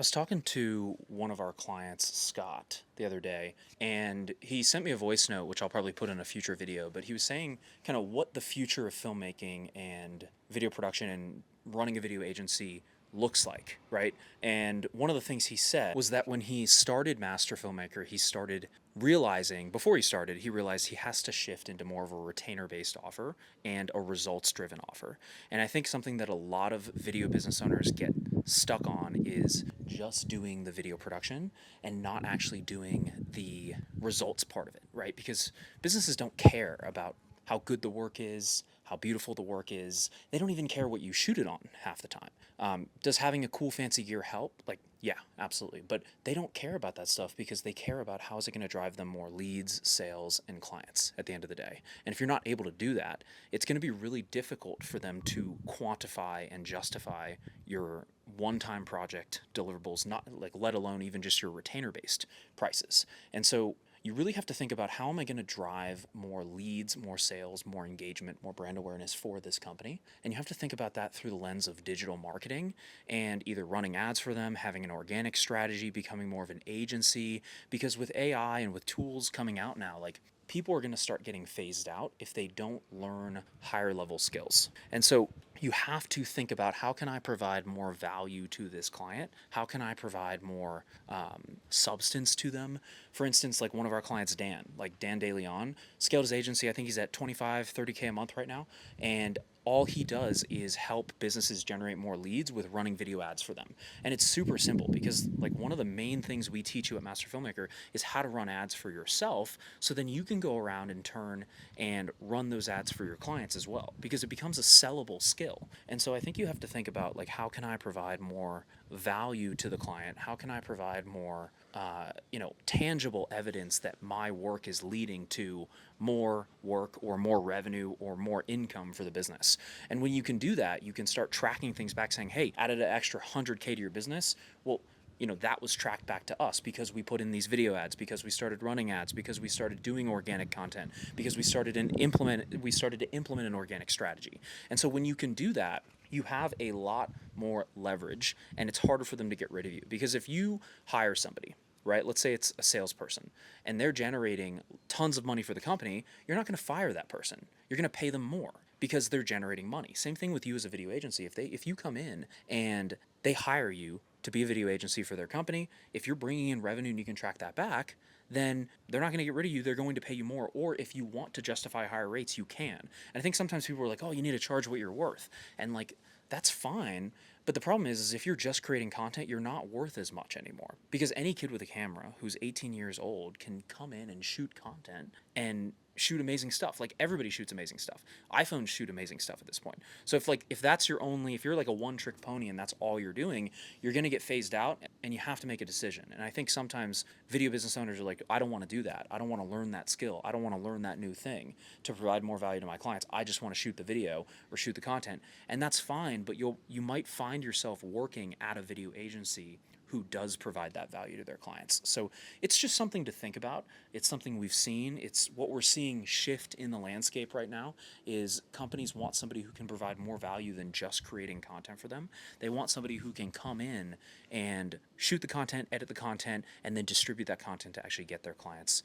was talking to one of our clients, Scott, the other day, and he sent me a voice note, which I'll probably put in a future video, but he was saying kind of what the future of filmmaking and video production and running a video agency looks like, right? And one of the things he said was that when he started Master Filmmaker, he started realizing, before he realized he has to shift into more of a retainer-based offer and a results-driven offer. And I think something that a lot of video business owners get stuck on is just doing the video production and not actually doing the results part of it, right? Because businesses don't care about how good the work is, how beautiful the work is. They don't even care what you shoot it on half the time. Does having a cool fancy gear help? Like, yeah, absolutely. But they don't care about that stuff because they care about how is it going to drive them more leads, sales, and clients at the end of the day. And if you're not able to do that, it's going to be really difficult for them to quantify and justify your one-time project deliverables, not like let alone even just your retainer-based prices. And so you really have to think about how am I going to drive more leads, more sales, more engagement, more brand awareness for this company. And you have to think about that through the lens of digital marketing and either running ads for them, having an organic strategy, becoming more of an agency. Because with AI and with tools coming out now, like people are going to start getting phased out if they don't learn higher level skills. And so you have to think about how can I provide more value to this client? How can I provide more substance to them? For instance, like one of our clients, Dan De Leon, scaled his agency. I think he's at 25, 30K a month right now. And all he does is help businesses generate more leads with running video ads for them. And it's super simple because like one of the main things we teach you at Master Filmmaker is how to run ads for yourself, so then you can go around and turn and run those ads for your clients as well, because it becomes a sellable skill. And so I think you have to think about like, how can I provide more value to the client? How can I provide more tangible evidence that my work is leading to more work or more revenue or more income for the business? And when you can do that, you can start tracking things back saying, hey, added an extra 100K to your business. Well, that was tracked back to us because we put in these video ads, because we started running ads, because we started doing organic content, because we started to implement an organic strategy. And so when you can do that, you have a lot more leverage, and it's harder for them to get rid of you. Because if you hire somebody, right, let's say it's a salesperson, and they're generating tons of money for the company, you're not going to fire that person. You're going to pay them more because they're generating money. Same thing with you as a video agency. If you come in and they hire you to be a video agency for their company, if you're bringing in revenue and you can track that back, then they're not going to get rid of you. They're going to pay you more. Or if you want to justify higher rates, you can. And I think sometimes people are like, oh, you need to charge what you're worth. And like, that's fine. But the problem is if you're just creating content, you're not worth as much anymore. Because any kid with a camera who's 18 years old can come in and shoot content and shoot amazing stuff. Like everybody shoots amazing stuff. iPhones shoot amazing stuff at this point. So if that's your only, if you're like a one-trick pony and that's all you're doing, you're going to get phased out and you have to make a decision. And I think sometimes video business owners are like, I don't want to do that. I don't want to learn that skill. I don't want to learn that new thing to provide more value to my clients. I just want to shoot the video or shoot the content. And that's fine, but you might find yourself working at a video agency who does provide that value to their clients. So it's just something to think about. It's something we've seen. It's what we're seeing shift in the landscape right now is companies want somebody who can provide more value than just creating content for them. They want somebody who can come in and shoot the content, edit the content, and then distribute that content to actually get their clients,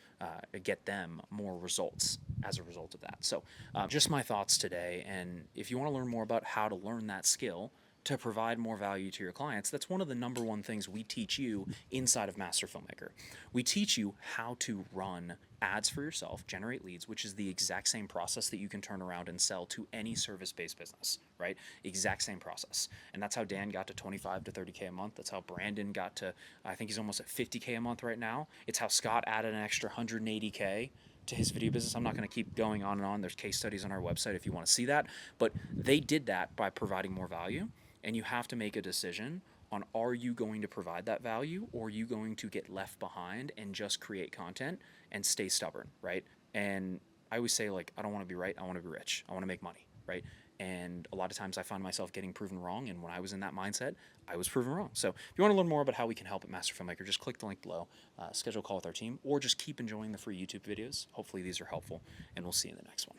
get them more results as a result of that. So just my thoughts today. And if you want to learn more about how to learn that skill, to provide more value to your clients, that's one of the number one things we teach you inside of Master Filmmaker. We teach you how to run ads for yourself, generate leads, which is the exact same process that you can turn around and sell to any service-based business, right? Exact same process. And that's how Dan got to 25 to 30K a month. That's how Brandon got to, I think he's almost at 50K a month right now. It's how Scott added an extra 180K to his video business. I'm not going to keep going on and on. There's case studies on our website if you want to see that. But they did that by providing more value. And you have to make a decision on, are you going to provide that value, or are you going to get left behind and just create content and stay stubborn, right? And I always say, like, I don't want to be right. I want to be rich. I want to make money, right? And a lot of times I find myself getting proven wrong. And when I was in that mindset, I was proven wrong. So if you want to learn more about how we can help at Master Filmmaker, just click the link below, schedule a call with our team, or just keep enjoying the free YouTube videos. Hopefully these are helpful, and we'll see you in the next one.